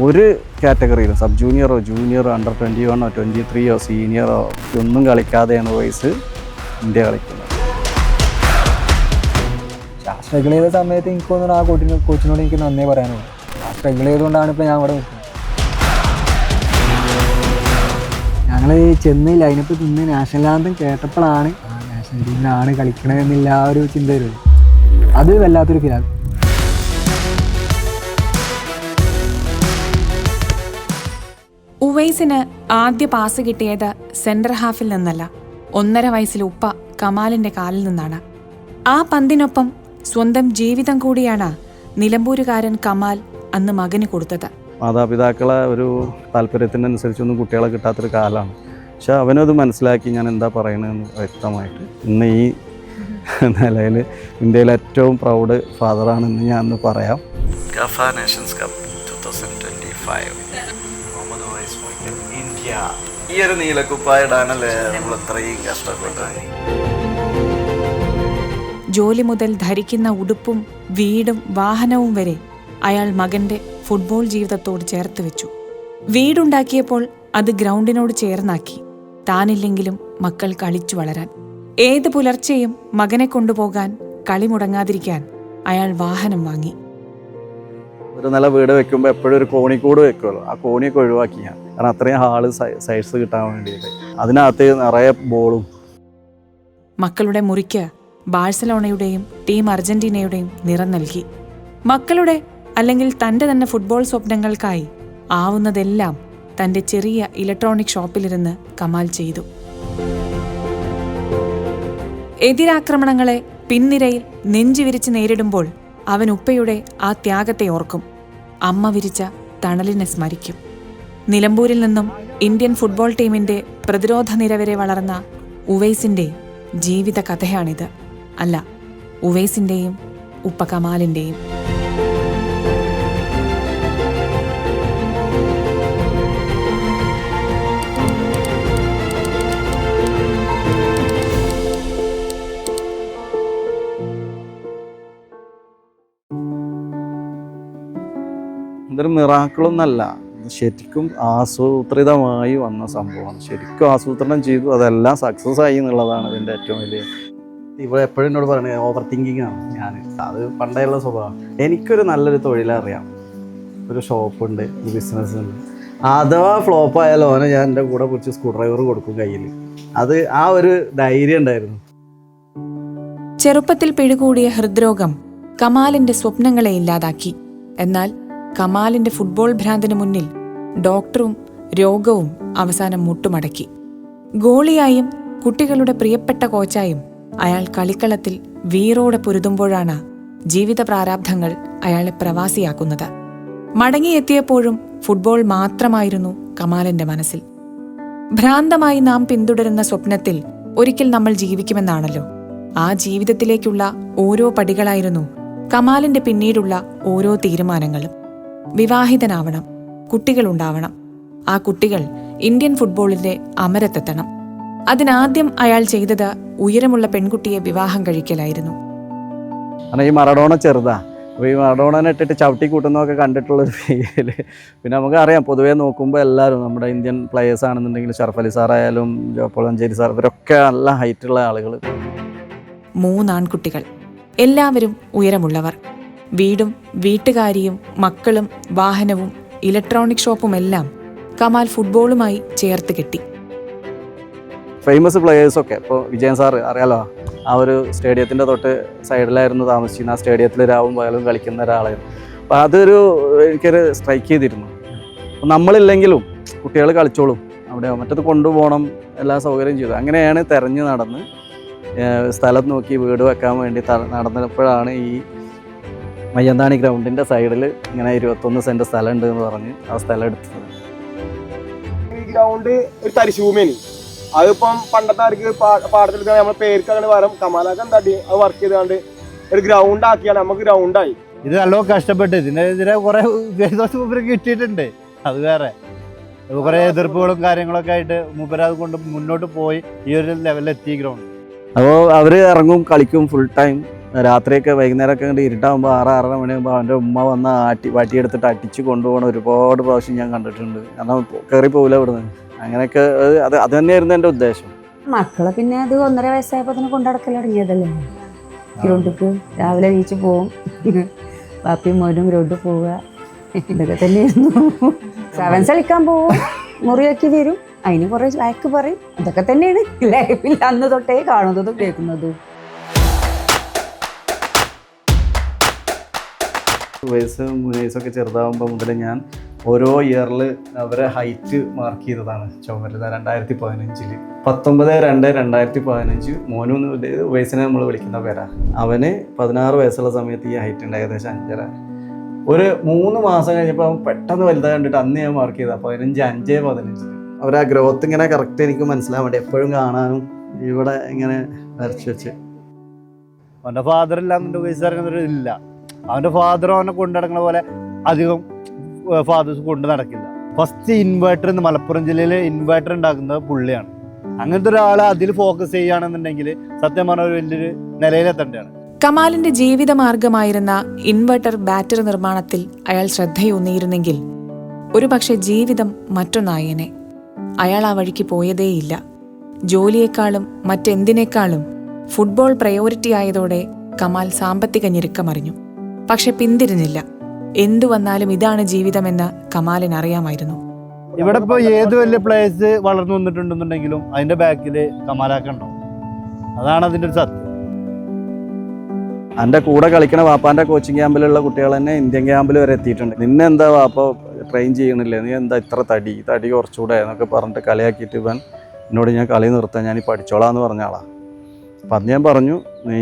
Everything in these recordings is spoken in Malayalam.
ഒരു കാറ്റഗറിയിലും സബ് ജൂനിയറോ ജൂനിയറോ അണ്ടർ 21 23 സീനിയറോ ഒന്നും കളിക്കാതെയാണ് വയസ്സ് ഇന്ത്യ കളിക്കുന്നത്. സ്ട്രഗിൾ ചെയ്ത സമയത്ത് എനിക്ക് തോന്നുന്നു ആ കോച്ചിനോട് എനിക്ക് നന്ദി പറയാനുള്ളൂ. ആ സ്ട്രഗിൾ ചെയ്തുകൊണ്ടാണ് ഇപ്പോൾ ഞാൻ ഇവിടെ നിൽക്കുന്നത്. ഞങ്ങൾ ചെന്ന് ലൈനപ്പ് നിന്ന് നാഷണൽ ആന്തം കേട്ടപ്പോഴാണ് നാഷണൽ ടീമിലാണ് കളിക്കണമെന്നില്ല ആ ഒരു ചിന്ത വരുന്നത്. അത് വല്ലാത്തൊരു ഫീലാണ്. ഉവൈസിന് ആദ്യ പാസ് കിട്ടിയത് സെന്റർ ഹാഫിൽ നിന്നല്ല, 1.5 വയസ്സിലെ ഉപ്പ കമാലിന്റെ കാലിൽ നിന്നാണ്. ആ പന്തിനൊപ്പം സ്വന്തം ജീവിതം കൂടിയാണ് നിലമ്പൂരുകാരൻ കമാൽ അന്ന് മകന് കൊടുത്തത്. മാതാപിതാക്കളെ ഒരു താല്പര്യത്തിനനുസരിച്ചൊന്നും കുട്ടികളെ കിട്ടാത്തൊരു കാലമാണ്. പക്ഷെ അവനത് മനസ്സിലാക്കി ഞാൻ എന്താ പറയണതെന്ന് വ്യക്തമായിട്ട് ഇന്ന് ഈ നിലയിൽ ഇന്ത്യയിലെ ഏറ്റവും പ്രൗഡ് ഫാദറാണെന്ന് ഞാൻ ഒന്ന് പറയാം. ഗഫ നേഷൻസ് കപ്പ് 2025 ഇന്ത്യ ഈ ഒരു നീലക്കുപ്പായ ഇടാനല്ലേ നമ്മൾ ഇത്രയും കഷ്ടപ്പെട്ടത്. ജോലി മുതൽ ധരിക്കുന്ന ഉടുപ്പും വീടും വാഹനവും വരെ അയാൾ മകന്റെ ഫുട്ബോൾ ജീവിതത്തോട് ചേർത്ത് വെച്ചു. വീടുണ്ടാക്കിയപ്പോൾ അത് ഗ്രൗണ്ടിനോട് ചേർന്നാക്കി. താനില്ലെങ്കിലും മക്കൾ കളിച്ചു വളരാൻ. ഏത് പുലർച്ചെയും മകനെ കൊണ്ടുപോകാൻ, കളി മുടങ്ങാതിരിക്കാൻ അയാൾ വാഹനം വാങ്ങി. ഒരു നല്ല വീട് വെക്കുമ്പോൾ എപ്പോഴും ഒരു കോണിക്കൂട് വെക്കുമല്ലോ, ആ കോണിയൊക്കെ ഒഴിവാക്കി ഞാൻ. കാരണം അത്രയും ഹാള് സൈസ് കിട്ടാൻ വേണ്ടിയിട്ട് അതിനകത്ത് നിറയെ ബോളും. മക്കളുടെ മുറിക്ക് ബാഴ്സലോണയുടെയും ടീം അർജന്റീനയുടെയും നിറം നൽകി. മക്കളുടെ അല്ലെങ്കിൽ തൻ്റെ തന്നെ ഫുട്ബോൾ സ്വപ്നങ്ങൾക്കായി ആവുന്നതെല്ലാം തൻ്റെ ചെറിയ ഇലക്ട്രോണിക് ഷോപ്പിലിരുന്ന് കമാൽ ചെയ്തു. എതിരാക്രമണങ്ങളെ പിൻനിരയിൽ നെഞ്ചുവിരിച്ച് നേരിടുമ്പോൾ അവൻ ഉപ്പയുടെ ആ ത്യാഗത്തെ ഓർക്കും. അമ്മ വിരിച്ച തണലിനെ സ്മരിക്കും. നിലമ്പൂരിൽ നിന്നും ഇന്ത്യൻ ഫുട്ബോൾ ടീമിന്റെ പ്രതിരോധ നിര വരെ വളർന്ന ഉവൈസിന്റെ ജീവിത കഥയാണിത്. അല്ല, ഉവൈസിന്റെയും ഉപ്പ കമാലിന്റെയും. ഇതൊരു മിറാക്കിളൊന്നല്ല, ശരിക്കും ആസൂത്രിതമായി വന്ന സംഭവമാണ്. ശരിക്കും ആസൂത്രണം ചെയ്തു, അതെല്ലാം സക്സസ് ആയി എന്നുള്ളതാണ് ഇതിൻ്റെ ഏറ്റവും വലിയ. ഇവിടെ എപ്പോഴും എന്നോട് പറയുന്നത് ഓവർ തിങ്കിങ് ആണ്. ഞാൻ അത് പണ്ടേയുള്ള സ്വഭാവം. എനിക്കൊരു നല്ലൊരു തൊഴിലറിയാം, ഒരു ഷോപ്പുണ്ട്, ഒരു ബിസിനസ് ഉണ്ട്. അഥവാ ഫ്ലോപ്പ് ആയാലോ അവനെ ഞാൻ എൻ്റെ കൂടെ കുറച്ച് സ്ക്രൂ ഡ്രൈവർ കൊടുക്കും കയ്യിൽ. അത് ആ ഒരു ധൈര്യം ഉണ്ടായിരുന്നു. ചെറുപ്പത്തിൽ പിടികൂടിയ ഹൃദ്രോഗം കമാലിന്റെ സ്വപ്നങ്ങളെ ഇല്ലാതാക്കി. എന്നാൽ കമാലിന്റെ ഫുട്ബോൾ ഭ്രാന്തിന് മുന്നിൽ ഡോക്ടറും രോഗവും അവസാനം മുട്ടുമടക്കി. ഗോളിയായും കുട്ടികളുടെ പ്രിയപ്പെട്ട കോച്ചായും അയാൾ കളിക്കളത്തിൽ വീറോടെ പൊരുതുമ്പോഴാണ് ജീവിത പ്രാരാബ്ധങ്ങൾ അയാളെ പ്രവാസിയാക്കുന്നത്. മടങ്ങിയെത്തിയപ്പോഴും ഫുട്ബോൾ മാത്രമായിരുന്നു കമാലിന്റെ മനസ്സിൽ. ഭ്രാന്തമായി നാം പിന്തുടരുന്ന സ്വപ്നത്തിൽ ഒരിക്കൽ നമ്മൾ ജീവിക്കുമെന്നാണല്ലോ. ആ ജീവിതത്തിലേക്കുള്ള ഓരോ പടികളായിരുന്നു കമാലിന്റെ പിന്നീടുള്ള ഓരോ തീരുമാനങ്ങളും. വിവാഹിതനാവണം, കുട്ടികളുണ്ടാവണം, ആ കുട്ടികൾ ഇന്ത്യൻ ഫുട്ബോളിന്റെ അമരത്തെത്തണം. അതിനാദ്യം അയാൾ ചെയ്തത് ഉയരമുള്ള പെൺകുട്ടിയെ വിവാഹം കഴിക്കലായിരുന്നു. കാരണം ഈ മറഡോണ ചെറുതാ, അപ്പോൾ ഈ മറഡോണനെ ഇട്ടിട്ട് ചവിട്ടി കൂട്ടുന്നതൊക്കെ കണ്ടിട്ടുള്ളൊരു ഫീല്. പിന്നെ നമുക്കറിയാം, പൊതുവേ നോക്കുമ്പോൾ എല്ലാവരും നമ്മുടെ ഇന്ത്യൻ പ്ലെയേഴ്സ് ആണെന്നുണ്ടെങ്കിൽ ഷർഫ് അലി സാറായാലും ജോപ്പോൾ അഞ്ചേരി സാർ, ഇവരൊക്കെ നല്ല ഹൈറ്റുള്ള ആളുകൾ. 3 ആൺകുട്ടികൾ, എല്ലാവരും ഉയരമുള്ളവർ. വീടും വീട്ടുകാരിയും മക്കളും വാഹനവും ഇലക്ട്രോണിക് ഷോപ്പുമെല്ലാം കമാൽ ഫുട്ബോളുമായി ചേർത്ത് കെട്ടി. ഫേമസ് പ്ലെയേഴ്സൊക്കെ ഇപ്പോൾ വിജയൻ സാർ അറിയാലോ, ആ ഒരു സ്റ്റേഡിയത്തിൻ്റെ തൊട്ട് സൈഡിലായിരുന്നു താമസിച്ചിരുന്നത്. ആ സ്റ്റേഡിയത്തിൽ രാവും പകലും കളിക്കുന്ന ഒരാളായിരുന്നു. അപ്പോൾ അതൊരു എനിക്കൊരു സ്ട്രൈക്ക് ചെയ്തിരുന്നു. അപ്പോൾ നമ്മളില്ലെങ്കിലും കുട്ടികൾ കളിച്ചോളും, അവിടെ മറ്റത് കൊണ്ടുപോകണം, എല്ലാ സൗകര്യം ചെയ്തു. അങ്ങനെയാണ് തെരഞ്ഞു നടന്ന് സ്ഥലം നോക്കി വീട് വെക്കാൻ വേണ്ടി നടന്നപ്പോഴാണ് ഈ മയ്യന്താണി ഗ്രൗണ്ടിൻ്റെ സൈഡിൽ ഇങ്ങനെ 21 സെൻറ്റ് സ്ഥലം ഉണ്ട് എന്ന് പറഞ്ഞ് ആ സ്ഥലം എടുത്തത്. ഈ ഗ്രൗണ്ട് ഒരു തരിശൂമേനി, അതിപ്പം പണ്ടത്തെ ആർക്ക് പാടത്തിൽ നമ്മൾ പേർക്ക് അങ്ങനെ വരും. കമാലൊക്കെ എന്താട്ടി അത് വർക്ക് ചെയ്താണ്ട് ഒരു ഗ്രൗണ്ട് ആക്കിയാണ് നമുക്ക് ഗ്രൗണ്ടായി. ഇത് നല്ലോ കഷ്ടപ്പെട്ട് ഇതിനെതിരെ കുറെ മൂപ്പര് കിട്ടിയിട്ടുണ്ട്. അത് വേറെ കുറെ എതിർപ്പുകളും കാര്യങ്ങളൊക്കെ ആയിട്ട് മൂപ്പര് അത് കൊണ്ട് മുന്നോട്ട് പോയി ഈ ഒരു ലെവലിലെത്തി ഗ്രൗണ്ട്. അപ്പോൾ അവർ ഇറങ്ങും, കളിക്കും ഫുൾ ടൈം. രാത്രിയൊക്കെ വൈകുന്നേരമൊക്കെ കണ്ട് ഇരുട്ടാകുമ്പോൾ 6-6:30 മണിയാകുമ്പോൾ അവൻ്റെ ഉമ്മ വന്ന് വാട്ടിയെടുത്തിട്ട് അടിച്ച് കൊണ്ടുപോകണ ഒരുപാട് പ്രാവശ്യം ഞാൻ കണ്ടിട്ടുണ്ട്. കാരണം കയറി പോകില്ല ഇവിടുന്ന്. അങ്ങനെയൊക്കെ അത് തന്നെയായിരുന്നു എൻ്റെ ഉദ്ദേശം. മക്കളെ പിന്നെ അത് 1.5 വയസ്സായപ്പോൾ തന്നെ കൊണ്ടടക്കൽ തുടങ്ങിയതല്ലേ. ഗ്രൗണ്ടിക്ക് രാവിലെ എണീച്ച് പോവും, ബാപ്പിയും മോനും ഗ്രൗണ്ടിൽ പോവുക, ഇതൊക്കെ തന്നെയായിരുന്നു. സെവൻസ് കളിക്കാൻ പോവും, മുറിയാക്കി വരും, അതിന് കുറേ വഴക്ക് പറയും. ഇതൊക്കെ തന്നെയാണ് ലൈഫിൽ അന്ന് തൊട്ടേ കാണുന്നതും കേൾക്കുന്നതും. വയസ്സൊക്കെ ചെറുതാകുമ്പോൾ മുതൽ ഞാൻ ഓരോ ഇയറിൽ അവരെ ഹൈറ്റ് മാർക്ക് ചെയ്തതാണ് ചുമരിൽ. 2015 19/2/2015 മോനു വയസ്സിനെ നമ്മൾ വിളിക്കുന്ന പേരാ. അവന് 16 വയസ്സുള്ള സമയത്ത് ഈ ഹൈറ്റ് ഉണ്ട്, ഏകദേശം 5.5. ഒരു 3 മാസം കഴിഞ്ഞപ്പോൾ അവൻ പെട്ടെന്ന് വലുതായി കണ്ടിട്ട് അന്ന് ഞാൻ മാർക്ക് ചെയ്തതാണ് 15/5/15. അവരാ ഗ്രോത്ത് ഇങ്ങനെ കറക്റ്റ് എനിക്ക് മനസ്സിലാൻ വേണ്ടി എപ്പോഴും കാണാനും ഇവിടെ ഇങ്ങനെ വരച്ച് വെച്ച്. അവൻ്റെ ഫാദർ ഇല്ലാന്നുണ്ട് വയസ്സ് ഇറങ്ങുന്നൊരു ഇല്ല. അവൻ്റെ ഫാദർ അവനെ കൊണ്ടു നടക്കുന്ന പോലെ അധികം ഫാദേഴ്സ് കൊണ്ട് നടക്കില്ല. ഫസ്റ്റ് ഇൻവേർട്ടർ മലപ്പുറം ജില്ലയിൽ ഇൻവേർട്ടർ ഉണ്ടാക്കുന്നത് പുള്ളിയാണ്. അങ്ങനത്തെ ഒരാൾ അതിൽ ഫോക്കസ് ചെയ്യുകയാണെന്നുണ്ടെങ്കിൽ സത്യം പറഞ്ഞ ഒരു വലിയൊരു നിലയിലെത്തേണ്ടതാണ്. കമാലിന്റെ ജീവിതമാർഗമായിരുന്ന ഇൻവെർട്ടർ ബാറ്ററി നിർമ്മാണത്തിൽ അയാൾ ശ്രദ്ധയൂന്നിയിരുന്നെങ്കിൽ ഒരുപക്ഷെ ജീവിതം മറ്റൊന്നായേനെ. അയാൾ ആ വഴിക്ക് പോയതേയില്ല. ജോലിയേക്കാളും മറ്റെന്തിനേക്കാളും ഫുട്ബോൾ പ്രയോറിറ്റി ആയതോടെ കമാൽ സാമ്പത്തിക ഞെരുക്കമറിഞ്ഞു. പക്ഷെ പിന്തിരിഞ്ഞില്ല. എന്തു വന്നാലും ഇതാണ് ജീവിതമെന്ന് കമാലിന് അറിയാമായിരുന്നു. ഇവിടെ ഇപ്പോൾ ഏത് വലിയ പ്ലേയേഴ്സ് വളർന്നു വന്നിട്ടുണ്ടെന്നുണ്ടെങ്കിലും അതിന്റെ ബാക്കിൽ കമാലാക്കുണ്ടോ, അതാണ് അതിൻ്റെ ഒരു സത്യം. എൻ്റെ കൂടെ കളിക്കണ വാപ്പാൻ്റെ കോച്ചിങ് ക്യാമ്പിലുള്ള കുട്ടികൾ തന്നെ ഇന്ത്യൻ ക്യാമ്പിൽ വരെ എത്തിയിട്ടുണ്ട്. നിന്നെ എന്താ വാപ്പ ട്രെയിൻ ചെയ്യണില്ലേ, നീ എന്താ ഇത്ര തടി കുറച്ചുകൂടെ എന്നൊക്കെ പറഞ്ഞിട്ട് കളിയാക്കിയിട്ട് ഇവൻ എന്നോട് ഞാൻ കളി നിർത്താൻ, ഞാൻ ഈ പഠിച്ചോളാം എന്ന് പറഞ്ഞ ആളാണ്. അപ്പം അത് ഞാൻ പറഞ്ഞു, നീ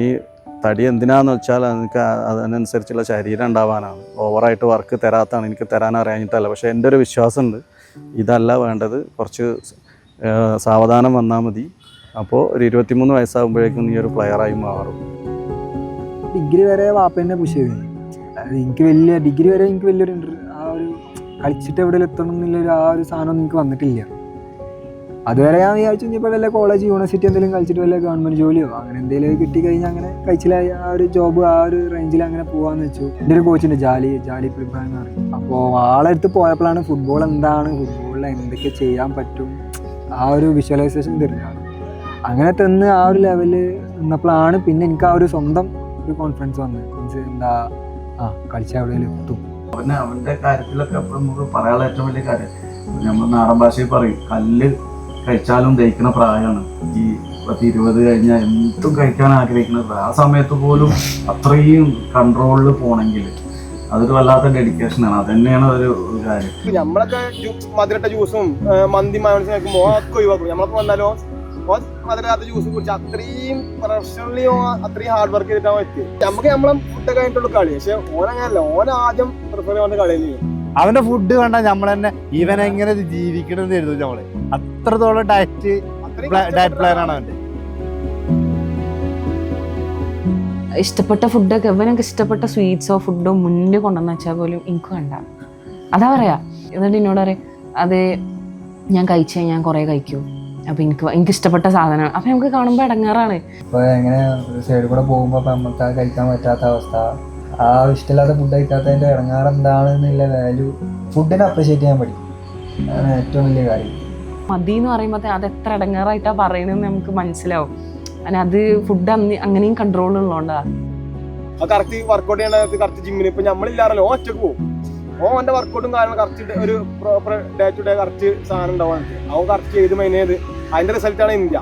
തടി എന്തിനാന്ന് വെച്ചാൽ എനിക്ക് അതിനനുസരിച്ചുള്ള ശരീരം ഉണ്ടാവാനാണ്, ഓവറായിട്ട് വർക്ക് തരാത്താണ്, എനിക്ക് തരാൻ അറിയാഞ്ഞിട്ടല്ല. പക്ഷേ എൻ്റെ ഒരു വിശ്വാസമുണ്ട്, ഇതല്ല വേണ്ടത്, കുറച്ച് സാവധാനം വന്നാൽ മതി. അപ്പോൾ ഒരു 23 വയസ്സാകുമ്പോഴേക്കും നീ ഒരു പ്ലെയറായി മാറും. ഡിഗ്രി വരെ വാപ്പേനെ പുഷ് ചെയ്തു. എനിക്ക് ഡിഗ്രി വരെ എനിക്ക് വലിയൊരു ആ ഒരു കളിച്ചിട്ട് എവിടെ എത്തണം എന്നുള്ളൊരു ആ ഒരു സാധനം എനിക്ക് വന്നിട്ടില്ല. അതുവരെ ഞാൻ വിചാരിച്ചു ഇപ്പോൾ വല്ല കോളേജ് യൂണിവേഴ്സിറ്റി എന്തെങ്കിലും കളിച്ചിട്ട് വല്ല ഗവൺമെൻറ് ജോലിയോ അങ്ങനെ എന്തെങ്കിലും കിട്ടിക്കഴിഞ്ഞാൽ അങ്ങനെ കഴിച്ചിലായി ആ ഒരു ജോബ് ആ ഒരു റേഞ്ചിൽ അങ്ങനെ പോകാമെന്ന് വെച്ചു. എൻ്റെ ഒരു കോച്ചുണ്ട് ജാലി പ്രിപ്പയർ എന്ന് പറയും. അപ്പോൾ ആളെടുത്ത് പോയപ്പോഴാണ് ഫുട്ബോൾ എന്താണ്, ഫുട്ബോളിൽ എന്തൊക്കെ ചെയ്യാൻ പറ്റും, ആ ഒരു വിഷ്വലൈസേഷൻ തരുന്നതാണ്. അങ്ങനെ തന്ന് ആ ഒരു ലെവലിൽ നിന്നപ്പോഴാണ് പിന്നെ എനിക്ക് ആ ഒരു സ്വന്തം ഒരു കോൺഫിഡൻസ് വന്നത്. മീൻസ് എന്താ കളിച്ചാൽ എവിടെയെങ്കിലും എത്തും. അവൻ്റെ കാര്യത്തിലൊക്കെ എപ്പോഴും നമുക്ക് പറയാനുള്ള ഏറ്റവും വലിയ കാര്യം നമ്മൾ നാടൻ ഭാഷയിൽ പറയും, കല്ല് കഴിച്ചാലും ദഹിക്കുന്ന പ്രായമാണ് ഈ 10-20 കഴിഞ്ഞാൽ എന്തും കഴിക്കാൻ ആഗ്രഹിക്കുന്ന പ്രായം. ആ സമയത്ത് പോലും അത്രയും കൺട്രോളിൽ പോകണമെങ്കിൽ അതൊരു വല്ലാത്ത ഡെഡിക്കേഷനാണ്. അത് തന്നെയാണ് ഒരു കാര്യം. നമ്മളൊക്കെ മധുരട്ട ജ്യൂസും മന്തി മാനസിക്കും ഒക്കെ ഒഴിവാക്കും. നമ്മളൊക്കെ വന്നാലോ മധുരത്തെ ജ്യൂസ് കുടിച്ച് അത്രയും പ്രൊഫഷണലി അത്രയും ഹാർഡ് വർക്ക് ചെയ്തിട്ടാണ് എത്തിയത്. നമുക്ക് നമ്മളെ ഫുഡ് കഴിഞ്ഞിട്ടുള്ള കളി. പക്ഷെ ഓനങ്ങനല്ല, ഓൻ ആദ്യം പ്രിഫർ ചെയ്യുന്ന കളിയിൽ അവന്റെ ഫുഡ് കണ്ടാൽ നമ്മൾ തന്നെ ഇവൻ എങ്ങനെ ജീവിക്കണമെന്ന് എഴുതും. നമ്മള് അത്രത്തോളം ഡയറ്റ് പ്ലാൻ ആണ് അവന്റെ. ഇഷ്ടപ്പെട്ട ഫുഡൊക്കെ ഇവനൊക്കെ ഇഷ്ടപ്പെട്ട സ്വീറ്റ്സോ ഫുഡോ മുന്നേ കൊണ്ടുവന്ന് വെച്ചാൽ പോലും എനിക്ക് വേണ്ട. അതാ പറയാ. എന്നിട്ട് എന്നോട് പറയും, അത് ഞാൻ കഴിച്ചാൽ ഞാൻ കുറേ കഴിക്കും, അപ്പം എനിക്ക് ഇഷ്ടപ്പെട്ട സാധനമാണ്. അപ്പം നമുക്ക് കാണുമ്പോൾ ഇടങ്ങാറാണ്. ഇപ്പോൾ എങ്ങനെ ഒരു സൈഡിൽ കൂടെ പോകുമ്പോൾ നമുക്ക് അത് കഴിക്കാൻ പറ്റാത്ത അവസ്ഥ, ആ ഇഷ്ടമില്ലാത്ത ഫുഡ് കഴിക്കാത്തതിൻ്റെ ഇടങ്ങാറ് എന്താണെന്നുള്ള വാല്യൂ ഫുഡിനെ അപ്രീഷിയേറ്റ് ചെയ്യാൻ പഠിക്കും. അതാണ് ഏറ്റവും വലിയ കാര്യം. മതി എന്ന് പറയുമ്പോൾ അത് എത്ര ഇടങ്ങാറായിട്ടാണ് പറയണമെന്ന് നമുക്ക് മനസ്സിലാവും. അത് ഫുഡ് അങ്ങനെയും കൺട്രോൾ ഉള്ളതുകൊണ്ടാണ്. കറക്റ്റ് വർക്കൗട്ട് ചെയ്യണ കറക്റ്റ് ജിമ്മിന് ഇപ്പൊ നമ്മളില്ലാറല്ലോ ഒറ്റക്ക് പോകും. ഓന്റെ വർക്കൗട്ടും കാരണം കറക്റ്റ് ഒരു proper day to day correct സാധനം ഉണ്ടാവാൻ അവൻ കറക്റ്റ് ചെയ്ത് മെയിൻ ചെയ്ത് അതിന്റെ റിസൾട്ടാണ് ഇന്ത്യ.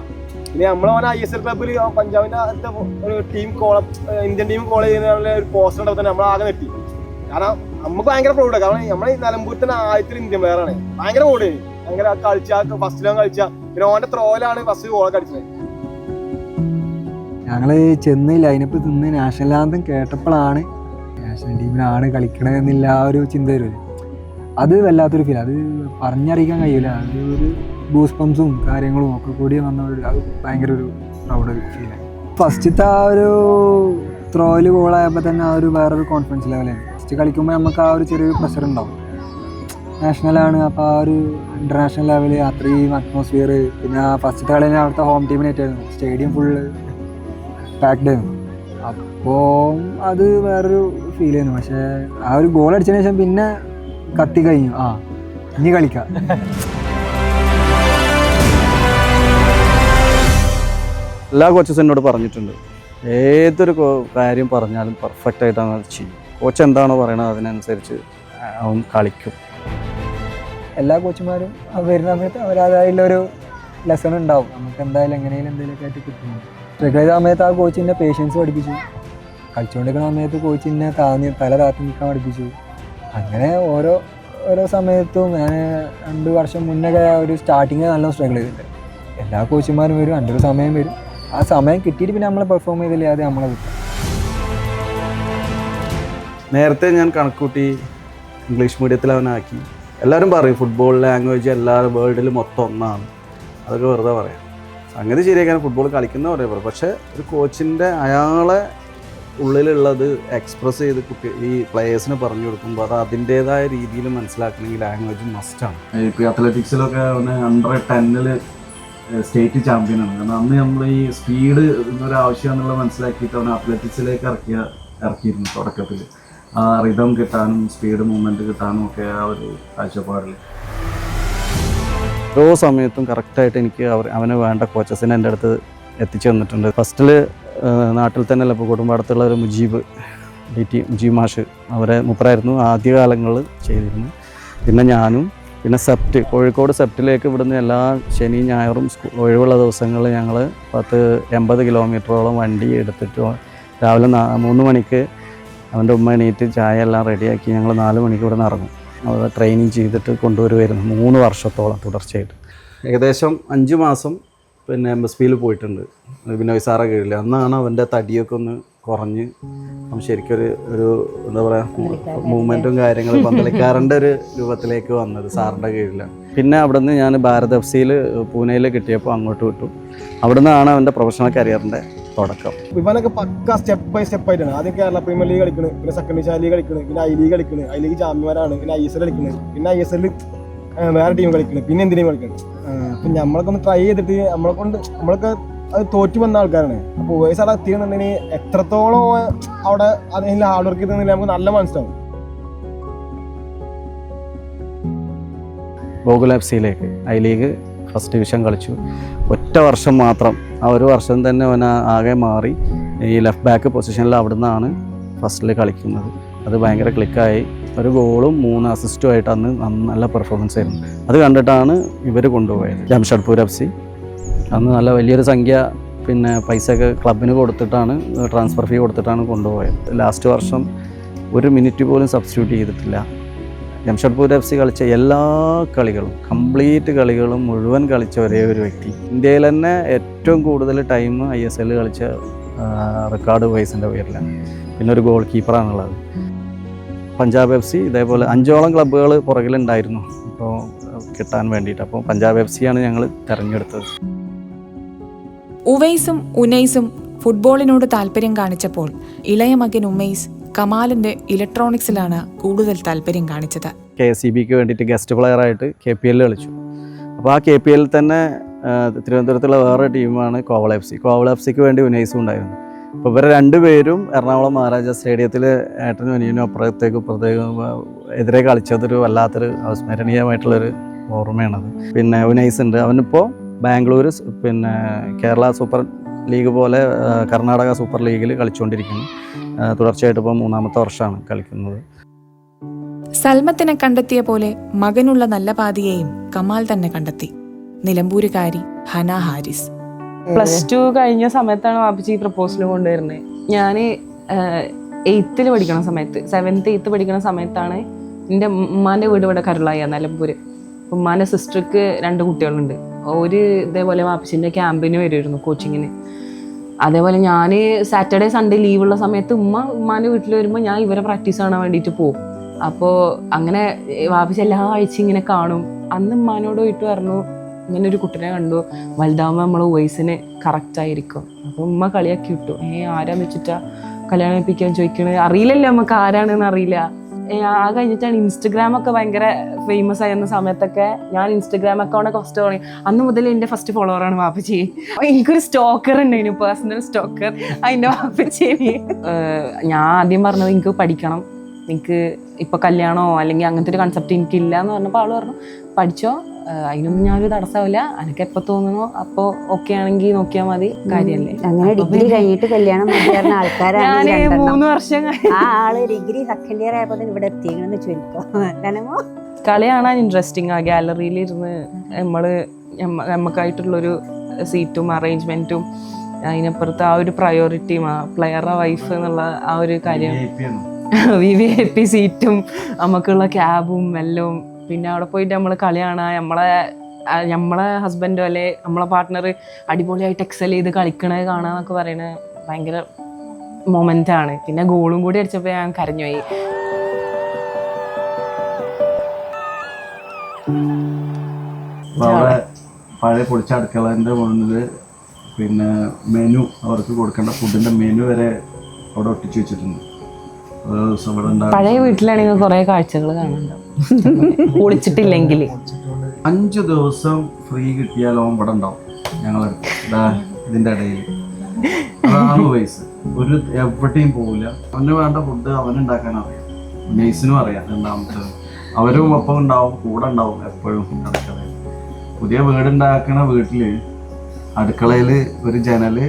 പിന്നെ നമ്മളവനെ ISL ക്ലബ്ബിൽ പഞ്ചാബിന്റെ ഒരു ടീം ഇന്ത്യൻ ടീം കോൾ ചെയ്യുന്ന ഒരു പോസ്റ്റർ ഉണ്ടാവും തന്നെ നമ്മളാകെ നെറ്റി. കാരണം നമുക്ക് ഭയങ്കര പ്രൗഡാണ്. കാരണം നമ്മളെ ഈ നിലമ്പൂർ തന്നെ ആദ്യത്തെ ഇന്ത്യൻ പ്ലെയറാണ്. ഭയങ്കര പ്രൗഡ്. ഭയങ്കര കളിച്ച ഫസ്റ്റിലും കളിച്ച പിന്നെ ഓന്റെ ത്രോയിലാണ് ഫസ്റ്റ് ഗോളൊക്കെ അടിച്ചത്. ഞങ്ങൾ ചെന്ന് ലൈനപ്പ് തിന്ന് നാഷണൽ ആന്തം കേട്ടപ്പോഴാണ് നാഷണൽ ടീമിനാണ് കളിക്കണമെന്നില്ല ആ ഒരു ചിന്ത വരുന്നത്. അത് വല്ലാത്തൊരു ഫീൽ. അത് പറഞ്ഞറിയിക്കാൻ കഴിയില്ല. അത് ഒരു ഗൂസ് പംസും കാര്യങ്ങളും ഒക്കെ കൂടി വന്ന അത് ഭയങ്കര ഒരു പ്രൗഡ് ഫീലാണ്. ഫസ്റ്റത്തെ ആ ഒരു ത്രോയിൽ ഗോളായപ്പോൾ തന്നെ ആ ഒരു വേറൊരു കോൺഫിഡൻസ് ലെവലാണ്. ഫസ്റ്റ് കളിക്കുമ്പോൾ നമുക്ക് ആ ഒരു ചെറിയൊരു പ്രഷർ ഉണ്ടാവും. നാഷണലാണ്, അപ്പോൾ ആ ഒരു ഇൻ്റർനാഷണൽ ലെവല് അത്രയും അറ്റ്മോസ്ഫിയർ. പിന്നെ ആ ഫസ്റ്റത്തെ കളി തന്നെ അവിടുത്തെ ഹോം ടീമിനായിട്ടായിരുന്നു. സ്റ്റേഡിയം ഫുള്ള് പാക്ഡ് ആയിരുന്നു. അപ്പോൾ അത് വേറൊരു ഫീൽ ചെയ്യുന്നു. പക്ഷേ ആ ഒരു ഗോൾ അടിച്ചതിന് ശേഷം പിന്നെ കത്തി കഴിഞ്ഞു, ഇനി കളിക്കാം. എല്ലാ കോച്ചസും എന്നോട് പറഞ്ഞിട്ടുണ്ട്, ഏതൊരു കാര്യം പറഞ്ഞാലും പെർഫെക്റ്റ് ആയിട്ടാണ് അത് ചെയ്യും. കോച്ച് എന്താണോ പറയണത് അതിനനുസരിച്ച് അവൻ കളിക്കും. എല്ലാ കോച്ചുമാരും വരുന്ന സമയത്ത് അവരതായുള്ളൊരു ലെസൺ ഉണ്ടാവും, നമുക്ക് എന്തായാലും എങ്ങനെയും എന്തെങ്കിലുമൊക്കെ ആയിട്ട് കിട്ടുന്നു. സ്ട്രൈക്ക് ചെയ്ത സമയത്ത് ആ കോച്ചിൻ്റെ പേഷ്യൻസ് പഠിപ്പിച്ചു, കളിച്ചുകൊണ്ടിരിക്കുന്ന സമയത്ത് കോച്ചിനെ തല താത്തി നിൽക്കാൻ പഠിപ്പിച്ചു. അങ്ങനെ ഓരോ സമയത്തും ഞാൻ 2 വർഷം മുന്നേ ഒരു സ്റ്റാർട്ടിങ് നല്ല സ്ട്രഗിൾ ചെയ്തിട്ടുണ്ട്. എല്ലാ കോച്ചുമാരും വരും, എൻ്റെ ഒരു സമയം വരും, ആ സമയം കിട്ടിയിട്ട് പിന്നെ നമ്മൾ പെർഫോം ചെയ്തില്ലേ അത് നമ്മളെ കിട്ടും. നേരത്തെ ഞാൻ കണക്കൂട്ടി ഇംഗ്ലീഷ് മീഡിയത്തിൽ അവനാക്കി. എല്ലാവരും പറയും ഫുട്ബോൾ ലാംഗ്വേജ് എല്ലാ വേൾഡിലും മൊത്തം ഒന്നാണ്, അതൊക്കെ വെറുതെ പറയാം. സംഗതി ശരിയാക്കാൻ ഫുട്ബോൾ കളിക്കുന്ന പറയാം. പക്ഷേ ഒരു കോച്ചിൻ്റെ അയാളെ ഉള്ളിലുള്ളത് എക്സ്പ്രസ് ചെയ്ത് ഈ പ്ലെയേഴ്സിന് പറഞ്ഞു കൊടുക്കുമ്പോൾ അത് അതിൻ്റേതായ രീതിയിൽ മനസ്സിലാക്കണമെങ്കിൽ ലാംഗ്വേജ് മസ്റ്റാണ്. ഇപ്പോൾ അത്ലറ്റിക്സിലൊക്കെ അവന് അണ്ടർ-10 സ്റ്റേറ്റ് ചാമ്പ്യനാണ്. കാരണം അന്ന് നമ്മൾ ഈ സ്പീഡ് എന്നൊരു ആവശ്യം എന്നുള്ളത് മനസ്സിലാക്കിയിട്ട് അവൻ അത്ലറ്റിക്സിലേക്ക് ഇറക്കിയിരുന്നു തുടക്കത്തിൽ. ആ റിതം കിട്ടാനും സ്പീഡ് മൂവ്മെൻറ്റ് കിട്ടാനും ഒക്കെ ആ ഒരു കാഴ്ചപ്പാടിൽ ഓരോ സമയത്തും കറക്റ്റായിട്ട് എനിക്ക് അവന് വേണ്ട കോച്ചസിനെ എൻ്റെ അടുത്ത് എത്തിച്ചു തന്നിട്ടുണ്ട്. ഫസ്റ്റിൽ നാട്ടിൽ തന്നെയല്ല, ഇപ്പോൾ കുടുംബത്തുള്ള ഒരു മുജീബ് മാഷ്, അവരെ മുപ്പരായിരുന്നു ആദ്യകാലങ്ങളിൽ ചെയ്തിരുന്നു. പിന്നെ ഞാനും, പിന്നെ സെപ്റ്റ്, കോഴിക്കോട് സെപ്റ്റിലേക്ക് ഇവിടുന്ന് എല്ലാ ശനിയും ഞായറും ഒഴിവുള്ള ദിവസങ്ങളിൽ ഞങ്ങൾ 80 കിലോമീറ്ററോളം വണ്ടി എടുത്തിട്ട് രാവിലെ 3 മണിക്ക് അവൻ്റെ ഉമ്മ എണീറ്റ് ചായ എല്ലാം റെഡിയാക്കി ഞങ്ങൾ 4 മണിക്ക് ഇവിടെ നിന്ന് ഇറങ്ങും. അവിടെ ട്രെയിനിങ് ചെയ്തിട്ട് കൊണ്ടുവരുമായിരുന്നു 3 വർഷത്തോളം തുടർച്ചയായിട്ട്. ഏകദേശം 5 മാസം പിന്നെ MSPയിൽ പോയിട്ടുണ്ട് ബിനോയ് സാറെ കീഴിൽ. അന്നാണ് അവൻ്റെ തടിയൊക്കെ ഒന്ന് കുറഞ്ഞ് അവൻ ശരിക്കും ഒരു എന്താ പറയുക മൂവ്മെൻറ്റും കാര്യങ്ങളും പന്തളിക്കാരൻ്റെ ഒരു രൂപത്തിലേക്ക് വന്നത് സാറിൻ്റെ കീഴിലാണ്. പിന്നെ അവിടെ നിന്ന് ഞാൻ ഭാരത് FC പൂനെയിൽ കിട്ടിയപ്പോൾ അങ്ങോട്ട് വിട്ടു. അവിടെ നിന്നാണ് അവൻ്റെ പ്രൊഫഷണൽ കരിയറിൻ്റെ തുടക്കം. ഇവനൊക്കെ പക്ക സ്റ്റെപ്പ് ബൈ സ്റ്റെപ്പ് ആയിട്ടാണ്. ആദ്യം കേരള പ്രീമിയർ ലീഗ് കളിക്കുന്നത്, പിന്നെ സെക്കൻഡ് ഡിവിഷൻ ലീഗ് കളിക്കുന്നത്, പിന്നെ I ലീഗ് കളിക്കുന്നത്, I ലീഗ് ചാമ്പ്യന്മാരാണ്, പിന്നെ ISL കളിക്കുന്നത്, പിന്നെ ISL വേറെ ടീം കളിക്കുന്നത്, പിന്നെ എന്തിനേയും കളിക്കുന്നത്. അപ്പം നമ്മളൊക്കെ ഒന്ന് ട്രൈ ചെയ്തിട്ട് നമ്മളൊക്കെ അത് തോറ്റു വന്ന ആൾക്കാരാണ്. അപ്പോൾ വയസ്സ് അവിടെ എത്തിയെന്നുണ്ടെങ്കിൽ എത്രത്തോളം അവിടെ അതിൽ ഹാർഡ് വർക്ക് ചെയ്തെന്നില്ല നമുക്ക് നല്ല മനസ്സിലാവും. Gokul FC I league first division കളിച്ചു. ഒറ്റ വർഷം മാത്രം, ആ ഒരു വർഷം തന്നെ അവൻ ആകെ മാറി. ഈ ലെഫ്റ്റ് ബാക്ക് പൊസിഷനിൽ അവിടെ നിന്നാണ് ഫസ്റ്റിൽ കളിക്കുന്നത്. അത് ഭയങ്കര ക്ലിക്കായി. ഒരു ഗോളും 3 അസിസ്റ്റും ആയിട്ട് അന്ന് നല്ല പെർഫോമൻസ് ആയിരുന്നു. അത് കണ്ടിട്ടാണ് ഇവർ കൊണ്ടുപോയത്. ജംഷഡ്പൂർ FC അന്ന് നല്ല വലിയൊരു സംഖ്യ പിന്നെ പൈസയൊക്കെ ക്ലബിന് കൊടുത്തിട്ടാണ്, ട്രാൻസ്ഫർ ഫീ കൊടുത്തിട്ടാണ് കൊണ്ടുപോയത്. ലാസ്റ്റ് വർഷം 1 മിനിറ്റ് പോലും സബ്സ്റ്റിറ്റ്യൂട്ട് ചെയ്തിട്ടില്ല. ജംഷഡ്പൂർ FC കളിച്ച എല്ലാ കളികളും, കംപ്ലീറ്റ് കളികളും മുഴുവൻ കളിച്ച ഒരേ ഒരു വ്യക്തി. ഇന്ത്യയിൽ തന്നെ ഏറ്റവും കൂടുതൽ ടൈം ISL കളിച്ച റെക്കോർഡ് വൈസിൻ്റെ പേരിലാണ്. പിന്നെ ഒരു ഗോൾ കീപ്പറാണുള്ളത്. പഞ്ചാബ് FC ഇതേപോലെ 5ഓളം ക്ലബ്ബുകൾ പുറകിലുണ്ടായിരുന്നു അപ്പോൾ കിട്ടാൻ വേണ്ടിയിട്ട്. അപ്പോൾ പഞ്ചാബ് FC ആണ് ഞങ്ങൾ തിരഞ്ഞെടുത്തത്. ഉവൈസും ഉനൈസും ഫുട്ബോളിനോട് താല്പര്യം കാണിച്ചപ്പോൾ ഇളയ മകൻ ഉമൈസ് കമാലിൻ്റെ ഇലക്ട്രോണിക്സിലാണ് കൂടുതൽ താല്പര്യം കാണിച്ചത്. KCBക്ക് വേണ്ടിയിട്ട് ഗസ്റ്റ് പ്ലെയറായിട്ട് KPL കളിച്ചു. അപ്പോൾ ആ KPL തന്നെ തിരുവനന്തപുരത്തുള്ള വേറെ ടീമാണ് കോവള FC. കോവള FCക്ക് വേണ്ടി ഉനൈസും ഉണ്ടായിരുന്നു. അപ്പോൾ ഇവരെ 2 പേരും എറണാകുളം മഹാരാജ സ്റ്റേഡിയത്തിൽ ഏട്ടനും അനിയനും അപ്പുറത്തേക്കും എതിരെ കളിച്ചതൊരു വല്ലാത്തൊരു അവിസ്മരണീയമായിട്ടുള്ളൊരു ഓർമ്മയാണത്. പിന്നെ ഉനൈസ് ഉണ്ട്, അവനിപ്പോൾ ബാംഗ്ലൂർ പിന്നെ കേരള സൂപ്പർ ലീഗ് പോലെ കർണാടക സൂപ്പർ ലീഗിൽ കളിച്ചുകൊണ്ടിരിക്കുന്നു. തുടർച്ചയായിട്ട് ഇപ്പോൾ 3ാമത്തെ വർഷമാണ് കളിക്കുന്നത്. സൽമത്തിനെ കണ്ടെത്തിയ പോലെ മകനുള്ള നല്ല പാതിയെയും കമാൽ തന്നെ കണ്ടെത്തി. നിലമ്പൂരുകാരി ഹന ഹാരിസ്. +2 കഴിഞ്ഞ സമയത്താണ് വാപ്പച്ചി പ്രപ്പോസൽ കൊണ്ടുവരുന്നത്. ഞാൻ 8th പഠിക്കണ സമയത്ത്, 7th 8th പഠിക്കുന്ന സമയത്താണ് എൻ്റെ ഉമ്മാൻ്റെ വീട് ഇവിടെ കരുളായ നിലമ്പൂർ. ഉമ്മാൻ്റെ സിസ്റ്റർക്ക് 2 കുട്ടികളുണ്ട്. ഒരു ഇതേപോലെ വാപ്പച്ചിൻ്റെ ക്യാമ്പിന് വരുമായിരുന്നു കോച്ചിങ്ങിന്. അതേപോലെ ഞാൻ സാറ്റർഡേ സൺഡേ ലീവുള്ള സമയത്ത് ഉമ്മാൻ്റെ വീട്ടിൽ വരുമ്പോൾ ഞാൻ ഇവരെ പ്രാക്ടീസ് കാണാൻ വേണ്ടിയിട്ട് പോകും. അപ്പോൾ അങ്ങനെ വാപ്പച്ചി എല്ലാ ആഴ്ച ഇങ്ങനെ കാണും. അന്ന് ഉമ്മാനോട് പോയിട്ട് പറഞ്ഞു, ഇങ്ങനെ ഒരു കുട്ടീനെ കണ്ടു, വലുതാകുമ്പോൾ നമ്മൾ വോയിസിന് കറക്റ്റായിരിക്കും. അപ്പോൾ ഉമ്മ കളിയാക്കി വിട്ടു. ആരാന്ന് വെച്ചിട്ടാ കല്യാണം കഴിപ്പിക്കാൻ ചോദിക്കണത്, അറിയില്ലല്ലോ നമുക്ക് ആരാണെന്ന് അറിയില്ല. ആ കഴിഞ്ഞിട്ടാണ് ഇൻസ്റ്റഗ്രാമൊക്കെ ഭയങ്കര ഫേമസ് ആയിരുന്ന സമയത്തൊക്കെ ഞാൻ ഇൻസ്റ്റഗ്രാം അക്കൗണ്ടൊക്കെ ഫസ്റ്റ് തുടങ്ങി. അന്ന് മുതൽ എൻ്റെ ഫസ്റ്റ് ഫോളോവറാണ് വാപ്പച്ചി. എനിക്കൊരു സ്റ്റോക്കർ ഉണ്ടായിരുന്നു, പേഴ്സണൽ സ്റ്റോക്കർ, അതിൻ്റെ വാപ്പച്ചേനി. ഞാൻ ആദ്യം പറഞ്ഞത് എനിക്ക് പഠിക്കണം, എനിക്ക് ഇപ്പോൾ കല്യാണമോ അല്ലെങ്കിൽ അങ്ങനത്തെ ഒരു കൺസെപ്റ്റ് എനിക്കില്ല എന്ന് പറഞ്ഞപ്പോൾ ആൾ പറഞ്ഞു പഠിച്ചോ, അതിനൊന്നും ഞാനൊരു തടസ്സമില്ല, എനിക്ക് എപ്പോൾ തോന്നുന്നു അപ്പോൾ ഓക്കെ ആണെങ്കിൽ നോക്കിയാൽ മതി, കാര്യമല്ലേ. അങ്ങനെ ഡിഗ്രി കഴിഞ്ഞിട്ട് കല്യാണം മതിയായിരുന്ന ആൾക്കാരാണ് ഞാൻ 3 വർഷം ആ ആള് ഡിഗ്രി സെക്കൻഡ് ഇയർ ആയപ്പോൾ ഇവിടെ എത്തിയെന്ന് ചുരുക്കം. കളി കാണാൻ ഇൻട്രസ്റ്റിംഗ് ആ. ഗാലറിയിലിരുന്ന് നമുക്കായിട്ടുള്ളൊരു സീറ്റും അറേഞ്ച്മെൻറ്റും അതിനപ്പുറത്ത് ആ ഒരു പ്രയോറിറ്റിയും ആ പ്ലെയറുടെ വൈഫ് എന്നുള്ള ആ ഒരു കാര്യം, VIP സീറ്റും നമുക്കുള്ള ക്യാബും എല്ലാം. പിന്നെ അവിടെ പോയിട്ട് നമ്മൾ കളി കാണാൻ നമ്മളെ ഹസ്ബൻഡോ അല്ലെ നമ്മളെ പാർട്ട്ണർ അടിപൊളിയായിട്ട് എക്സൽ ചെയ്ത് കളിക്കണത് കാണാന്നൊക്കെ പറയണത് ഭയങ്കര മൊമെൻ്റാണ്. പിന്നെ ഗോളും കൂടി അടിച്ചപ്പോൾ ഞാൻ കരഞ്ഞുപോയി. അവിടെ പഴയ പൊളിച്ച അടുക്കളൻ്റെ മുന്നിൽ പിന്നെ മെനു, അവർക്ക് കൊടുക്കേണ്ട ഫുഡിൻ്റെ മെനു വരെ അവിടെ ഒട്ടിച്ചു വെച്ചിട്ടുണ്ട്. പഴയ വീട്ടിലാണെങ്കിൽ കുറെ കാഴ്ചകൾ കാണുന്നുണ്ടാവും പൊളിച്ചിട്ടില്ലെങ്കിൽ. 5 ദിവസം ഫ്രീ കിട്ടിയാൽ ഓൻ ഇവിടെ ഉണ്ടാവും ഞങ്ങളടുത്ത്. ഇതിൻ്റെ ഇടയിൽ അതാണ് വയസ്സ്. ഒരു എവിടെയും പോവില്ല. അവന് വേണ്ട ഫുഡ് അവനുണ്ടാക്കാൻ അറിയാം, നെയ്സിനും അറിയാം. രണ്ടാമത്തെ അവരും ഒപ്പം ഉണ്ടാവും, കൂടെ ഉണ്ടാവും എപ്പോഴും അടുക്കളയിൽ. പുതിയ വീടുണ്ടാക്കുന്ന വീട്ടിൽ അടുക്കളയിൽ ഒരു ജനല്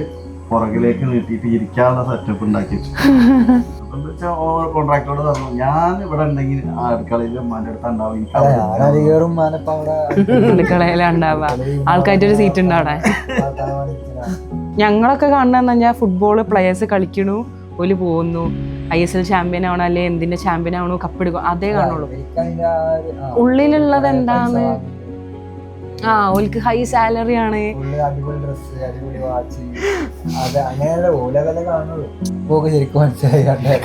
പുറകിലേക്ക് നീട്ടിയിട്ട് ഇരിക്കാനുള്ള സെറ്റപ്പ് ഉണ്ടാക്കി വെച്ചു. കോൺട്രാക്ടറോട് പറഞ്ഞു ഞാൻ ഇവിടെ ഉണ്ടെങ്കിൽ ആ അടുക്കളയിൽ ഉമ്മാൻ്റെ അടുത്ത് ഉണ്ടാവും, അടുക്കളയിലുണ്ടാവുക, ആൾക്കാരുടെ ഒരു സീറ്റ് ഉണ്ട് അവിടെ. ഞങ്ങളൊക്കെ കാണുന്നതെന്ന് പറഞ്ഞാൽ ഫുട്ബോൾ പ്ലെയേഴ്സ് കളിക്കണു, ഓല് പോകുന്നു, ISL ചാമ്പ്യൻ ആവണം അല്ലെ എന്തിന്റെ ചാമ്പ്യൻ ആവണോ കപ്പെടുക്കും, അതേ കാണുള്ളൂ. ഉള്ളിലുള്ളത് എന്താണ്? ഓൽക്ക് ഹൈ സാലറി ആണ്,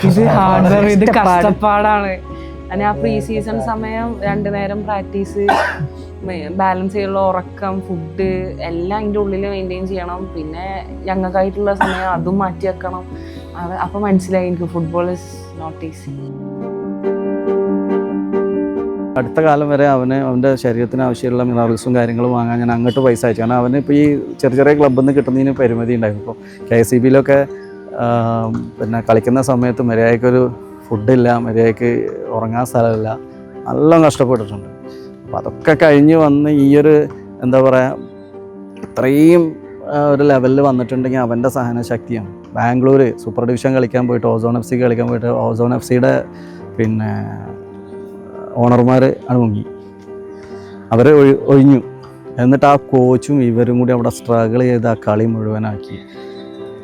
ഇത് ഹാർഡ് വർക്ക്, ഇത് കഷ്ടപ്പാടാണ്. അങ്ങനെ ആ പ്രീ സീസൺ സമയം 2 നേരം പ്രാക്ടീസ്, ബാലൻസ് ചെയ്യാനുള്ള ഉറക്കം, ഫുഡ് എല്ലാം അതിൻ്റെ ഉള്ളിൽ മെയിൻറ്റെയിൻ ചെയ്യണം. പിന്നെ ഞങ്ങൾക്കായിട്ടുള്ള സമയം അതും മാറ്റി വെക്കണം. അപ്പം മനസ്സിലായി എനിക്ക് ഫുട്ബോൾ ഇസ് നോട്ട് ഈസി. അടുത്ത കാലം വരെ അവൻ്റെ ശരീരത്തിന് ആവശ്യമുള്ള മിനറൽസും കാര്യങ്ങളും വാങ്ങാൻ ഞാൻ അങ്ങോട്ട് പൈസ അയച്ചു. കാരണം അവന് ഇപ്പോൾ ഈ ചെറിയ ചെറിയ ക്ലബ്ബിൽ നിന്ന് കിട്ടുന്നതിന് പരിമിതി ഉണ്ടായിരുന്നു. ഇപ്പോൾ KCB-യിലൊക്കെ പിന്നെ കളിക്കുന്ന സമയത്ത് മര്യാദയ്ക്കൊരു ഫുഡില്ല, മര്യാദയ്ക്ക് ഉറങ്ങാൻ സ്ഥലമില്ല, നല്ല കഷ്ടപ്പെട്ടിട്ടുണ്ട്. അപ്പോൾ അതൊക്കെ കഴിഞ്ഞ് വന്ന് ഈ ഒരു എന്താ പറയുക ഇത്രയും ഒരു ലെവലിൽ വന്നിട്ടുണ്ടെങ്കിൽ അവൻ്റെ സഹനശക്തിയാണ്. ബാംഗ്ലൂർ സൂപ്പർ ഡിവിഷൻ കളിക്കാൻ പോയിട്ട് ഓസോൺ FC കളിക്കാൻ പോയിട്ട് ഓസോൺ FCയുടെ പിന്നെ ഓണർമാർ മുങ്ങി, അവർ ഒഴിഞ്ഞു. എന്നിട്ട് ആ കോച്ചും ഇവരും കൂടി അവിടെ സ്ട്രഗിൾ ചെയ്ത് ആ കളി മുഴുവനാക്കി.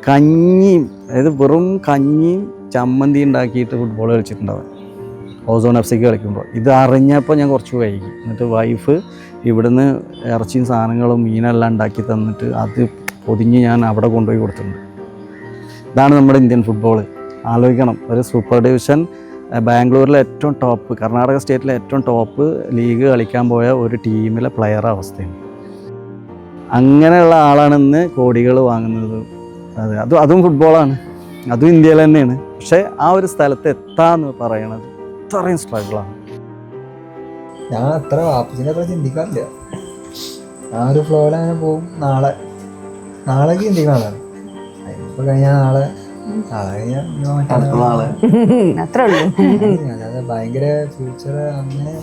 കഞ്ഞിയും, അതായത് വെറും കഞ്ഞിയും ചമ്മന്തി ഉണ്ടാക്കിയിട്ട് ഫുട്ബോൾ കളിച്ചിട്ടുണ്ടാവും ഓസോൺ FCക്ക് കളിക്കുമ്പോൾ. ഇത് അറിഞ്ഞപ്പോൾ ഞാൻ കുറച്ച് വൈകി. എന്നിട്ട് വൈഫ് ഇവിടുന്ന് ഇറച്ചിയും സാധനങ്ങളും മീനെല്ലാം ഉണ്ടാക്കി തന്നിട്ട് അത് പൊതിഞ്ഞ് ഞാൻ അവിടെ കൊണ്ടുപോയി കൊടുത്തിട്ടുണ്ട്. ഇതാണ് നമ്മുടെ ഇന്ത്യൻ ഫുട്ബോൾ. ആലോചിക്കണം, ഒരു സൂപ്പർ ഡിവിഷൻ ബാംഗ്ലൂരിലെ ഏറ്റവും ടോപ്പ്, കർണാടക സ്റ്റേറ്റിലെ ഏറ്റവും ടോപ്പ് ലീഗ് കളിക്കാൻ പോയ ഒരു ടീമിലെ പ്ലെയറുടെ അവസ്ഥയാണ്. അങ്ങനെയുള്ള ആളാണ് ഇന്ന് കോടികൾ വാങ്ങുന്നത്. അതും ഫുട്ബോളാണ്, അതും ഇന്ത്യയിൽ തന്നെയാണ്. പക്ഷേ ആ ഒരു സ്ഥലത്ത് എത്താന്ന് പറയണത് ഇത്രയും സ്ട്രഗിളാണ്. ഞാൻ അത്ര വാപ്പച്ചിനെ അത്ര ചിന്തിക്കാറില്ല. ആ ഒരു ഫ്ലോയിൽ അങ്ങനെ പോകും. നാളേക്ക് ചിന്തിക്കാനാണ്. അതിപ്പോൾ കഴിഞ്ഞാൽ നാളെ അത്രേ ഉള്ളൂ. അല്ലാതെ ഭയങ്കര ഫ്യൂച്ചർ അങ്ങനെ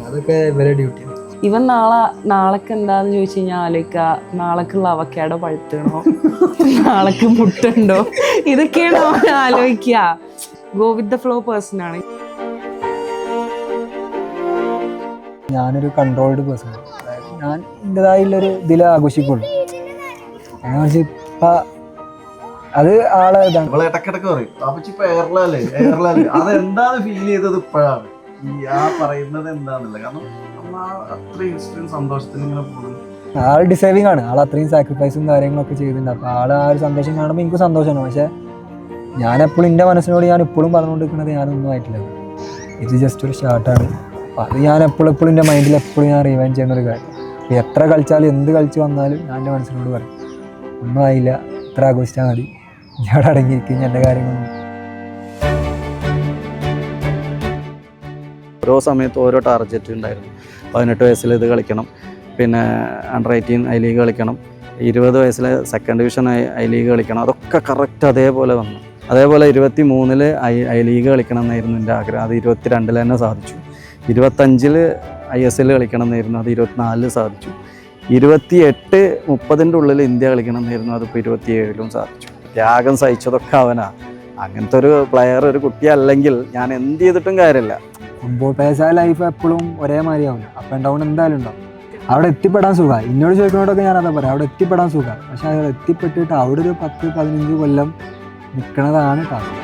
അതൊക്കെ ഇവരെ ഡ്യൂട്ടിയാണ്. ഇവൻ നാളേക്ക് എന്താന്ന് ചോദിച്ചു കഴിഞ്ഞാൽ ആലോചിക്കുക, നാളേക്കുള്ള അവക്കാടോ പഴുത്തണോ, നാളേക്ക് മുട്ടുണ്ടോ, ഇതൊക്കെയാണ് അവൻ ആലോചിക്കുക. Go with the flow person ആണ്. ഞാനൊരു കൺട്രോൾഡ് പേഴ്സൺ. അതായത് ഞാൻ എൻ്റെതായുള്ളൊരു ഇതിൽ ആഘോഷിക്കുള്ളൂ. ഇപ്പം അത് ആളെ ഇതാണ്. ഇടക്കിടക്ക് പറയും അപ്പച്ചിപ്പോ എയർലല്ലേ അതെന്താണ് ഫീൽ ചെയ്തത് ഇപ്പോഴാണ് ഈ ആ പറയുന്നത് എന്താണെന്നില്ല. കാരണം അത്രയും സന്തോഷത്തിൽ ഇങ്ങനെ പോകുന്നു. ആൾ ഡിസേർവിങ് ആണ്. ആൾ അത്രയും സാക്രിഫൈസും കാര്യങ്ങളൊക്കെ ചെയ്തിട്ടുണ്ട്. അപ്പോൾ ആൾ ആ ഒരു സന്തോഷം കാണുമ്പോൾ എനിക്ക് സന്തോഷമാണ്. പക്ഷേ ഞാനെപ്പോഴും എൻ്റെ മനസ്സിനോട് ഞാൻ ഇപ്പോഴും പറഞ്ഞുകൊണ്ടിരിക്കുന്നത് ഞാനൊന്നും ആയിട്ടില്ല, ഇത് ജസ്റ്റ് ഒരു സ്റ്റാർട്ടാണ്. അപ്പോൾ അത് ഞാൻ എപ്പോഴും എൻ്റെ മൈൻഡിൽ എപ്പോഴും ഞാൻ റിവൈൻഡ് ചെയ്യുന്ന ഒരു കാര്യം. എത്ര കളിച്ചാലും എന്ത് കളിച്ച് വന്നാലും ഞാൻ എൻ്റെ മനസ്സിനോട് പറയും ഒന്നും ആയില്ല, ഇത്ര ആഘോഷിച്ചാൽ മതി, ഞാൻ അടങ്ങിയിരിക്കും, എൻ്റെ കാര്യങ്ങളൊന്നും. ഓരോ സമയത്ത് ഓരോ ടാർഗറ്റ് ഉണ്ടായിരുന്നു. 18 വയസ്സിൽ ഇത് കളിക്കണം, പിന്നെ അണ്ടർ-18 ഐ ലീഗ് കളിക്കണം, 20 വയസ്സിൽ സെക്കൻഡ് ഡിവിഷൻ ഐ ലീഗ് കളിക്കണം. അതൊക്കെ കറക്റ്റ് അതേപോലെ വന്നു. അതേപോലെ 23 ഐ ലീഗ് കളിക്കണം എന്നായിരുന്നു എൻ്റെ ആഗ്രഹം. അത് 22 തന്നെ സാധിച്ചു. 25 ISL കളിക്കണം എന്നായിരുന്നു. അത് 24 സാധിച്ചു. 28-30 ഉള്ളിൽ ഇന്ത്യ കളിക്കണം എന്നായിരുന്നു. അതിപ്പോൾ 27 സാധിച്ചു. ത്യാഗം സഹിച്ചതൊക്കെ അവനാ. അങ്ങനത്തെ ഒരു പ്ലെയർ, ഒരു കുട്ടിയല്ലെങ്കിൽ ഞാൻ എന്ത് ചെയ്തിട്ടും കാര്യമില്ല. ഫുട്ബോൾ പ്ലേയേഴ്സായ ലൈഫ് എപ്പോഴും ഒരേമാതിരി ആവില്ല. അപ്പ് ആൻഡ് ഡൗൺ എന്തായാലും ഉണ്ടാവും. അവിടെ എത്തിപ്പെടാൻ സുഖമാണ്. എന്നോട് ചോദിക്കുന്നതോടൊക്കെ ഞാനതാ പറയാം, അവിടെ എത്തിപ്പെടാൻ സുഖമാണ്. പക്ഷെ അവിടെ എത്തിപ്പെട്ടിട്ട് അവിടെ ഒരു 10-15 കൊല്ലം നിൽക്കുന്നതാണ് ടാസ്ക്.